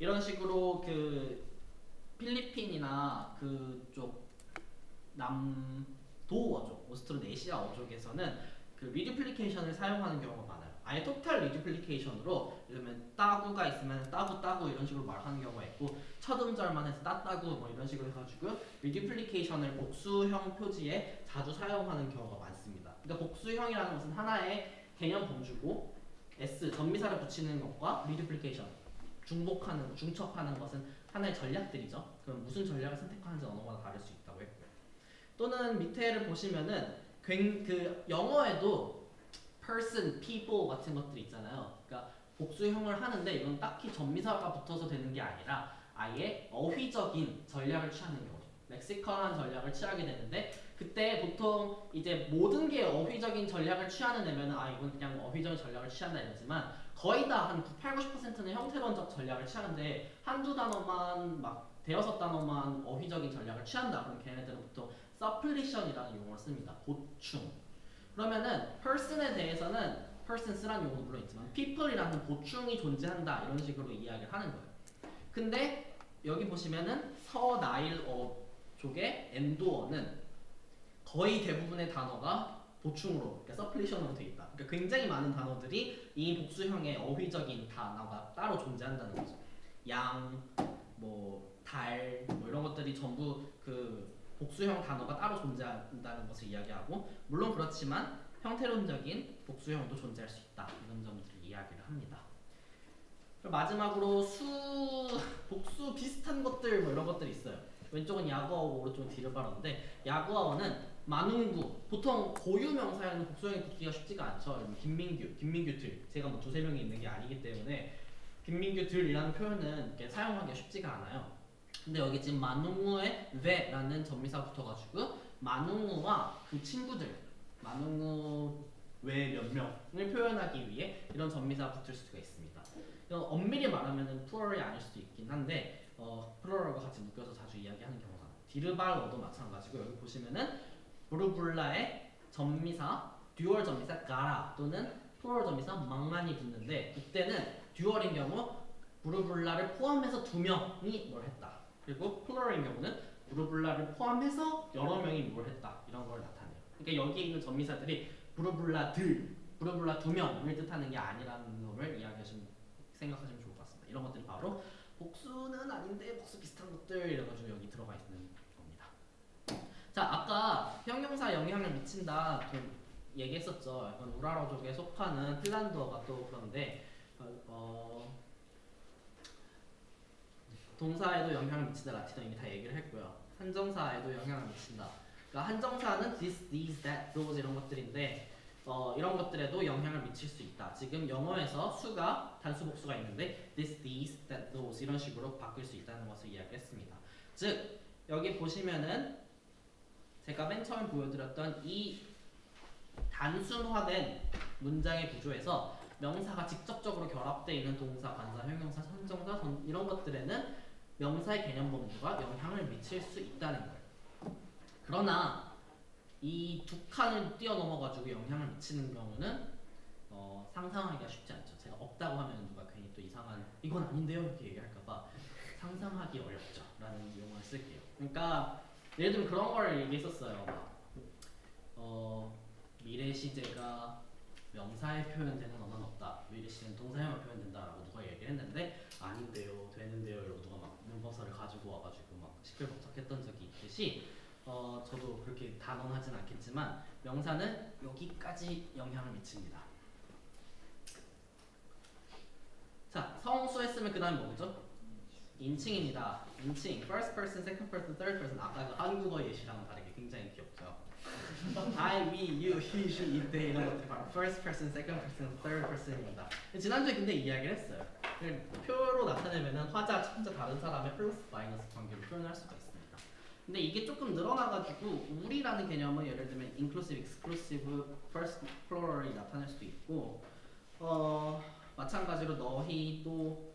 이런 식으로 그 필리핀이나 그쪽 남도어족, 오스트로네시아 어족에서는 그 리듀플리케이션을 사용하는 경우가 많아요. 아예 토탈 리듀플리케이션으로 예를 들면 따구가 있으면 따구 이런 식으로 말하는 경우가 있고 첫 음절만 해서 따따구 뭐 이런 식으로 해가지고 리듀플리케이션을 복수형 표지에 자주 사용하는 경우가 많습니다. 그러니까 복수형이라는 것은 하나의 개념 범주고 S 전미사를 붙이는 것과 리듀플리케이션 중복하는 중첩하는 것은 하나의 전략들이죠. 그럼 무슨 전략을 선택하는지 언어마다 다를 수 있다고 했고요. 또는 밑에를 보시면은 그 영어에도 person, people 같은 것들이 있잖아요. 그러니까 복수형을 하는데 이건 딱히 전미사가 붙어서 되는 게 아니라 아예 어휘적인 전략을 취하는 경우죠. 렉시컬한 전략을 취하게 되는데 그때 보통 이제 모든 게 어휘적인 전략을 취하는 애면은 이건 그냥 어휘적인 전략을 취한다 이러지만 거의 다 한 8, 90%는 형태론적 전략을 취하는데 한두 단어만 막 대여섯 단어만 어휘적인 전략을 취한다. 그럼 걔네들은 보통 suppletion이라는 용어를 씁니다. 보충. 그러면은 person에 대해서는 person 쓰라는 용어도 물론 있지만 people이라는 보충이 존재한다 이런 식으로 이야기를 하는 거예요. 근데 여기 보시면은 서나일어 쪽의 엔도어는 거의 대부분의 단어가 보충으로, 그러니까 suppletion으로 돼 있다. 그러니까 굉장히 많은 단어들이 이 복수형의 어휘적인 단어가 따로 존재한다는 거죠. 양, 뭐 달, 뭐 이런 것들이 전부 그 복수형 단어가 따로 존재한다는 것을 이야기하고 물론 그렇지만 형태론적인 복수형도 존재할 수 있다. 이런 점들을 이야기를 합니다. 그리고 마지막으로 복수 비슷한 것들 뭐 이런 것들이 있어요. 왼쪽은 야구어고 오른쪽은 디르바러인데 야구어는 만웅구 보통 고유명사에는 복수형이 붙기가 쉽지가 않죠. 김민규들 제가 뭐 두세 명이 있는 게 아니기 때문에 김민규들이라는 표현은 이렇게 사용하기가 쉽지가 않아요. 근데 여기 지금 만웅우의 왜라는 전미사 붙어가지고 만웅우와 그 친구들 만웅우 외 몇 명을 표현하기 위해 이런 전미사 붙을 수가 있습니다. 엄밀히 말하면 플러럴이 아닐 수도 있긴 한데 플러럴과 같이 묶여서 자주 이야기하는 경우가 많아요. 디르발어도 마찬가지고 여기 보시면은 부르블라의 전미사 듀얼 전미사 가라 또는 플러럴 전미사 망만이 붙는데 이때는 듀얼인 경우 부르블라를 포함해서 두 명이 뭘 했다. 그리고 플러럴인 경우는 부르블라를 포함해서 여러 명이 뭘 했다. 이런 걸 나타내요. 그러니까 여기에 있는 전미사들이 부르블라들, 부르블라 두 명을 뜻하는 게 아니라는 걸 생각하시면 좋을 것 같습니다. 이런 것들이 바로 복수는 아닌데 복수 비슷한 것들 이래가지고 여기 들어가 있는 겁니다. 자, 아까 형용사 영향을 미친다 좀 얘기했었죠. 약간 우라러족에 속하는 핀란드어가 또 그런데 동사에도 영향을 미친다 라틴어 이미 다 얘기를 했고요. 한정사에도 영향을 미친다. 그러니까 한정사는 this, these, that, those 이런 것들인데 이런 것들에도 영향을 미칠 수 있다. 지금 영어에서 수가 단수 복수가 있는데 this, these, that, those 이런 식으로 바뀔 수 있다는 것을 이야기했습니다. 즉 여기 보시면은 제가 맨 처음 보여드렸던 이 단순화된 문장의 구조에서 명사가 직접적으로 결합되어 있는 동사, 관사, 형용사, 선정사 이런 것들에는 명사의 개념 범주가 영향을 미칠 수 있다는 거예요. 그러나 이 두 칸을 뛰어넘어가지고 영향을 미치는 경우는 상상하기가 쉽지 않죠. 제가 없다고 하면 누가 괜히 또 이상한 이건 아닌데요 이렇게 얘기할까봐 상상하기 어렵죠 라는 용어를 쓸게요. 그러니까 예를 들면 그런 걸 얘기했었어요. 미래 시제가 명사에 표현되는 언어는 없다. 미래 시제는 동사에만 표현된다라고 누가 얘기를 했는데 아닌데요, 되는데요 이러고 누가 막 문법서를 가지고 와가지고 막 시끌벅적했던 적이 있듯이 저도 그렇게 단언하진 않겠지만 명사는 여기까지 영향을 미칩니다. 자, 성수 했으면 그 다음에 뭐죠? 인칭입니다. 인칭. First person, second person, third person. 아까 그 한국어 예시랑은 다르게 굉장히 귀엽죠. I, we, you, he, she, it, they 이런 것들이 바로 first person, second person, third person입니다. 지난주에 근데 이야기를 했어요. 표로 나타내면은 화자, 천자 다른 사람의 플러스 마이너스 관계로 표현할 수가 있습니다. 근데 이게 조금 늘어나가지고 우리라는 개념은 예를 들면 inclusive, exclusive, first, plural이 나타낼 수도 있고 마찬가지로 너희 또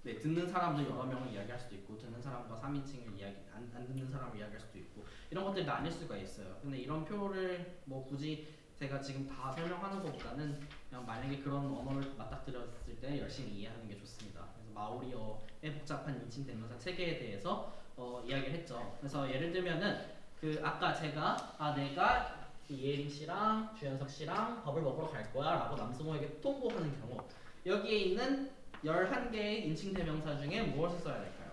듣는 사람들 여러 명을 이야기할 수도 있고 듣는 사람과 3인칭을 안 듣는 사람을 이야기할 수도 있고 이런 것들이 나뉠 수가 있어요. 근데 이런 표를 뭐 굳이 제가 지금 다 설명하는 것보다는 그냥 만약에 그런 언어를 맞닥뜨렸을 때 열심히 이해하는 게 좋습니다. 그래서 마오리어의 복잡한 인칭 대명사 체계에 대해서 이야기를 했죠. 그래서 예를 들면은 아까 제가 내가 이예림 씨랑 주현석 씨랑 밥을 먹으러 갈 거야 라고 남승호에게 통보하는 경우 여기에 있는 11개의 인칭 대명사 중에 무엇을 써야 될까요?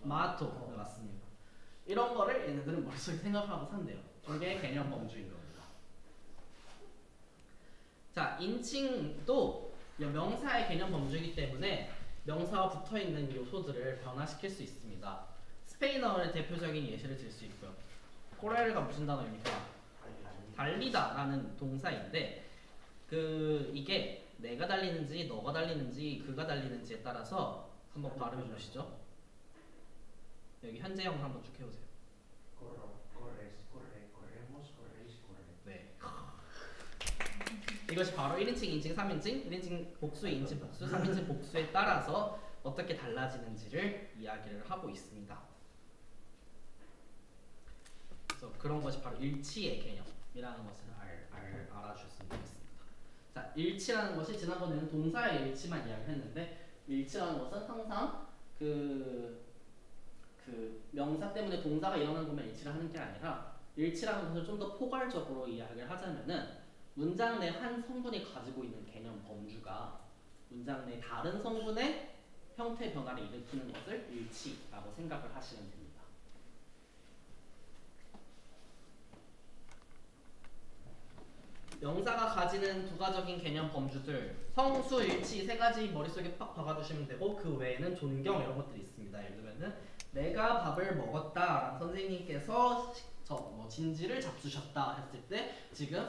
마토. 네, 맞습니다. 이런 거를 얘네들은 머릿속에 생각하고 산대요. 이게 개념 범주인 겁니다. 자, 인칭도 명사의 개념 범주이기 때문에 명사와 붙어있는 요소들을 변화시킬 수 있습니다. 스페인어의 대표적인 예시를 들 수 있고요. 코레르가 무슨 단어입니까? 달리다 라는 동사인데 이게 내가 달리는지 너가 달리는지 그가 달리는지에 따라서 한번 발음해 보시죠. 여기 현재형 한번 쭉 해보세요. 네. 이것이 바로 1인칭, 2인칭, 3인칭, 1인칭 복수, 2인칭 복수, 3인칭 복수에 따라서 어떻게 달라지는지를 이야기를 하고 있습니다. 그래서 그런 것이 바로 일치의 개념이라는 것을 알아주셨으면 좋겠습니다. 자, 일치라는 것이 지난번에는 동사의 일치만 이야기했는데 일치라는 것은 항상 명사 때문에 동사가 일어나는 것만 일치를 하는 게 아니라 일치라는 것을 좀 더 포괄적으로 이야기를 하자면은 문장 내 한 성분이 가지고 있는 개념 범주가 문장 내 다른 성분의 형태 변화를 일으키는 것을 일치라고 생각을 하시면 됩니다. 명사가 가지는 부가적인 개념 범주들 성수, 일치 세 가지 머릿속에 팍 박아두시면 되고 그 외에는 존경 이런 것들이 있습니다. 예를 들면은 내가 밥을 먹었다 선생님께서 진지를 잡수셨다 했을 때 지금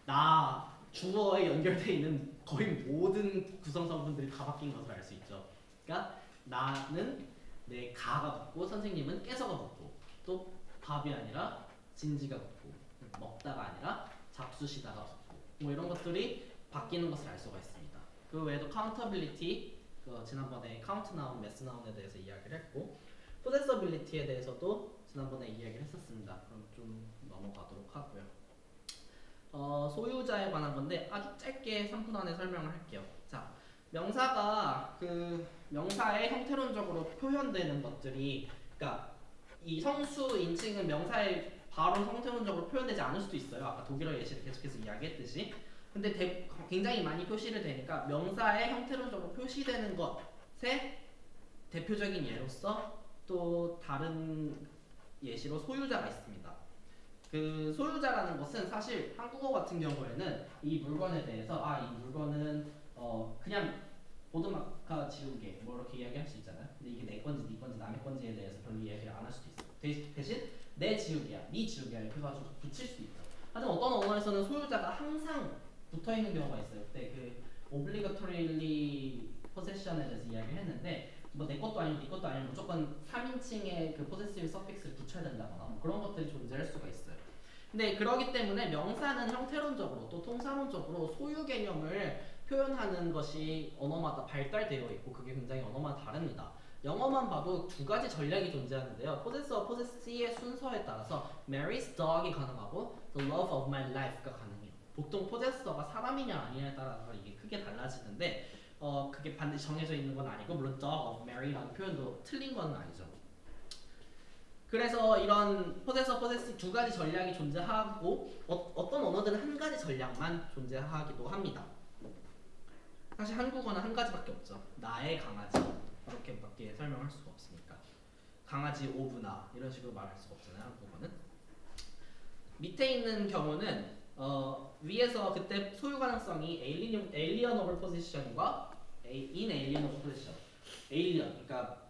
나 주어에 연결되어 있는 거의 모든 구성성분들이 다 바뀐 것을 알 수 있죠. 그러니까 나는 내 가가 붙고 선생님은 깨서가 붙고 또 밥이 아니라 진지가 붙고 먹다가 아니라 잡수시다가 붙고 뭐 이런 것들이 바뀌는 것을 알 수가 있습니다. 그 외에도 카운터빌리티 지난번에 카운트 나운, 매스 나운에 대해서 이야기를 했고 포세서빌리티에 대해서도 지난번에 이야기를 했었습니다. 그럼 좀 넘어가도록 하고요. 소유자에 관한 건데 아주 짧게 3분 안에 설명을 할게요. 자, 명사가 명사의 형태론적으로 표현되는 것들이 그러니까 이 성수, 인칭은 명사의 바로 형태론적으로 표현되지 않을 수도 있어요. 아까 독일어 예시를 계속해서 이야기했듯이. 근데 굉장히 많이 표시를 되니까 명사의 형태론적으로 표시되는 것의 대표적인 예로서 또 다른 예시로 소유자가 있습니다. 그 소유자라는 것은 사실 한국어 같은 경우에는 이 물건에 대해서 이 물건은 그냥 보드마카 지우개 뭐 이렇게 이야기할 수 있잖아요. 근데 이게 내 건지 네 건지 남의 건지에 대해서 별로 이야기를 안 할 수도 있어요. 대신 내 지우개야, 네 지우개야 이렇게 해가지고 붙일 수 있죠. 하지만 어떤 언어에서는 소유자가 항상 붙어 있는 경우가 있어요. 그때 그 obligatorily possession에 대해서 이야기를 했는데 뭐 내 것도 아니고 네 것도 아니고 무조건 3인칭의 그 possessive suffix를 붙여야 된다거나 뭐 그런 것들이 존재할 수가 있어요. 근데 그러기 때문에 명사는 형태론적으로 또 통사론적으로 소유 개념을 표현하는 것이 언어마다 발달되어 있고 그게 굉장히 언어마다 다릅니다. 영어만 봐도 두 가지 전략이 존재하는데요. possessor, possessee의 순서에 따라서 Mary's dog이 가능하고 the love of my life가 가능해요. 보통 possessor가 사람이냐 아니냐에 따라서 이게 크게 달라지는데 그게 반드시 정해져 있는 건 아니고 물론 dog of Mary라는 표현도 틀린 건 아니죠. 그래서 이런 possessor, possessee 두 가지 전략이 존재하고 어떤 언어들은 한 가지 전략만 존재하기도 합니다. 사실 한국어는 한 가지밖에 없죠. 나의 강아지 그렇게밖에 설명할 수가 없으니까 강아지 오브나 이런 식으로 말할 수가 없잖아요. 한국어는. 밑에 있는 경우는 위에서 그때 소유 가능성이 alienable position과 inalienable position. alien 그러니까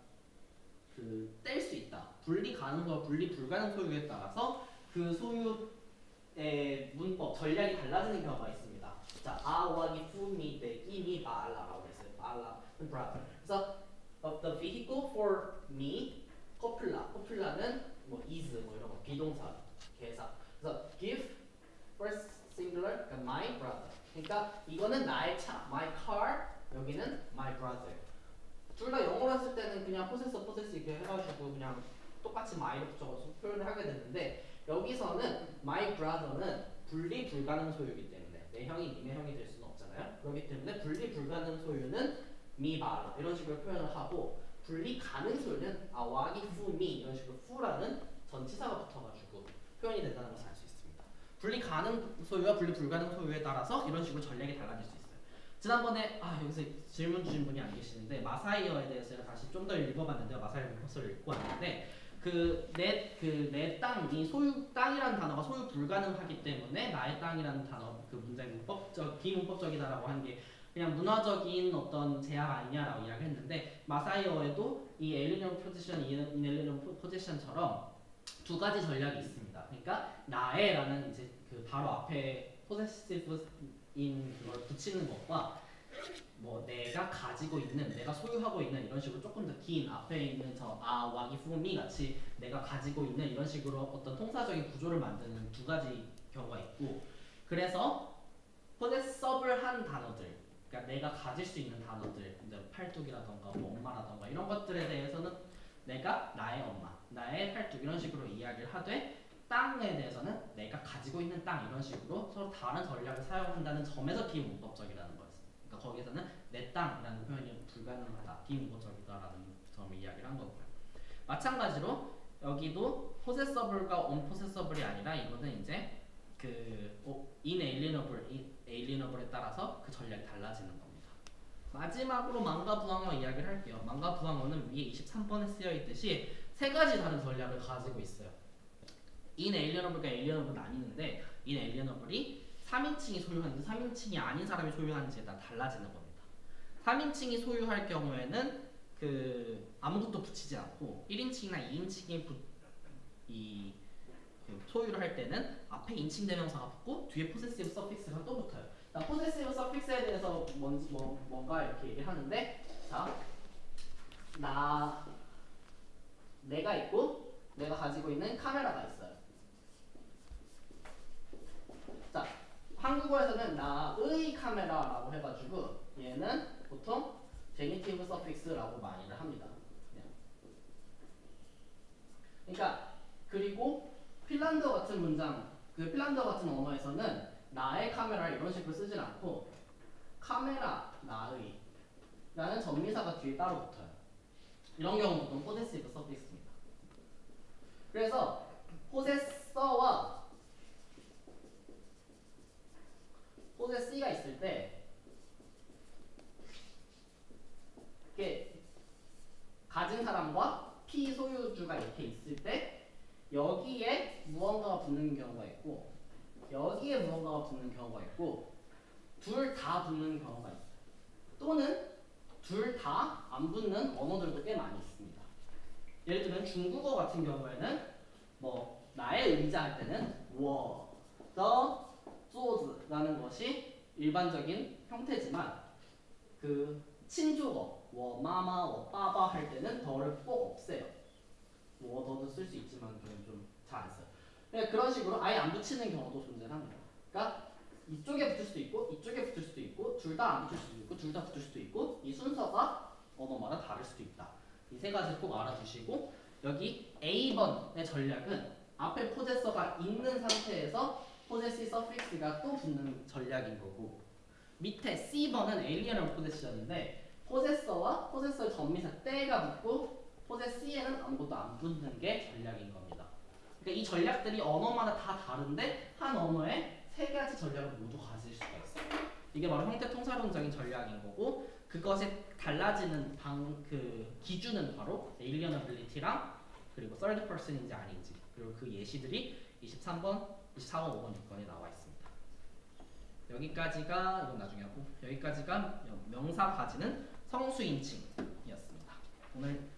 그 뗄 수 있다. 분리 가능과 분리 불가능 소유에 따라서 그 소유의 문법 전략이 달라지는 경우가 있습니다. 자, 아와기 후미 대기미 바알라라고 했어요. 바알라는 brother. 그래서 of the vehicle for me 커플라는 뭐 is 뭐 이런 거 비동사 개사. 그래서 give first singular 그러니까 my brother. 그러니까 이거는 나의 차 my car 여기는 my brother. 둘 다 영어로 했을 때는 그냥 possessor, possessee 이렇게 해가지고 그냥 똑같이 my로 붙여서 표현을 하게 됐는데 여기서는 my brother는 분리 불가능 소유이기 때문에 내 형이 님의 형이 될 수는 없잖아요. 그렇기 때문에 분리 불가능 소유는 me 바로 이런 식으로 표현을 하고 분리 가능 소유는 아와기 후 me 이런 식으로 후라는 전치사가 붙어가지고 표현이 된다는 것을 알 수 있습니다. 분리 가능 소유와 분리 불가능 소유에 따라서 이런 식으로 전략이 달라질 수 있어요. 지난번에 여기서 질문 주신 분이 안 계시는데 마사이어에 대해서 제가 다시 좀 더 읽어봤는데요. 마사이어 문서를 읽고 왔는데 내 땅이 소유 땅이라는 단어가 소유 불가능하기 때문에 나의 땅이라는 단어 그 문장이 비문법적이다라고 하는 게 그냥 문화적인 어떤 제약 아니냐라고 이야기했는데 마사이어에도 이 alienable position, inalienable position처럼 두 가지 전략이 있습니다. 그러니까 나의라는 이제 그 바로 앞에 possessive인 그걸 붙이는 것과 뭐 내가 가지고 있는, 내가 소유하고 있는 이런 식으로 조금 더 긴 앞에 있는 저 와기 후미 같이 내가 가지고 있는 이런 식으로 어떤 통사적인 구조를 만드는 두 가지 경우가 있고 그래서 possessable한 단어들 그러니까 내가 가질 수 있는 단어들 이제 팔뚝이라던가 뭐 엄마라던가 이런 것들에 대해서는 내가 나의 엄마, 나의 팔뚝 이런 식으로 이야기를 하되 땅에 대해서는 내가 가지고 있는 땅 이런 식으로 서로 다른 전략을 사용한다는 점에서 비문법적이라는 거였어요. 그러니까 거기에서는 내 땅이라는 표현이 불가능하다, 비문법적이다라는 점을 이야기를 한 거고요. 마찬가지로 여기도 possessable과 unpossessable이 아니라 이거는 이제 그 inalienable에 따라서 그 전략이 달라지는 겁니다. 마지막으로 망가 부항어 이야기를 할게요. 망가 부항어는 위에 23번에 쓰여 있듯이 세 가지 다른 전략을 가지고 있어요. inalienable과 alienable은 나뉘는데 inalienable이 3인칭이 소유하는지 3인칭이 아닌 사람이 소유하는지에 따라 달라지는 겁니다. 3인칭이 소유할 경우에는 그 아무것도 붙이지 않고 1인칭이나 2인칭이 그 소유를 할 때는 앞에 인칭 대명사가 붙고 뒤에 possessive suffix가 또 붙어요. 자, possessive suffix에 대해서 뭔가 이렇게 얘기를 하는데 자, 내가 있고 내가 가지고 있는 카메라가 있어요. 자, 한국어에서는 나의 카메라라고 해가지고 얘는 보통 genitive suffix라고 많이를 합니다. 그러니까 그리고 핀란드어 같은 문장, 그 핀란드어 같은 언어에서는 나의 카메라 이런 식으로 쓰진 않고 카메라 나의 라는 전미사가 뒤에 따로 붙어요. 이런 경우는 보통 possessive suffix입니다. 그래서 possessor와 possessee가 있을 때 이렇게 가진 사람과 피소유주가 이렇게 있을 때 여기에 무언가가 붙는 경우가 있고 여기에 무언가가 붙는 경우가 있고 둘 다 붙는 경우가 있어요. 또는 둘 다 안 붙는 언어들도 꽤 많이 있습니다. 예를 들면 중국어 같은 경우에는 뭐 나의 의자 할 때는 我的桌子라는 것이 일반적인 형태지만 그 친족어 我妈妈我爸爸할 때는 더를 꼭 없애요. 뭐 더도 쓸 수 있지만 저는 좀 잘 안 써요. 그러니까 그런 식으로 아예 안 붙이는 경우도 존재합니다. 그러니까 이쪽에 붙을 수도 있고 이쪽에 붙을 수도 있고 둘 다 안 붙을 수도 있고 둘 다 붙을 수도 있고 이 순서가 언어마다 다를 수도 있다. 이 세 가지를 꼭 알아두시고 여기 A번의 전략은 앞에 포제서가 있는 상태에서 포제시 서픽스가 또 붙는 전략인 거고 밑에 C번은 에일리언 포제션인데 포제서와 포제서의 전미사 때가 붙고 포제시에는 아무것도 안 붙는 게 전략인 겁니다. 그러니까 이 전략들이 언어마다 다 다른데 한 언어에 세 가지 전략을 모두 가질 수가 있어요. 이게 바로 형태 통사론적인 전략인 거고 그것이 달라지는 그 기준은 바로 에일리어너빌리티랑 그리고 third person인지 아닌지 그리고 그 예시들이 23번, 24번, 5번, 6번에 나와 있습니다. 여기까지가 이건 나중에 하고 여기까지가 명사 가지는 성수인칭이었습니다. 오늘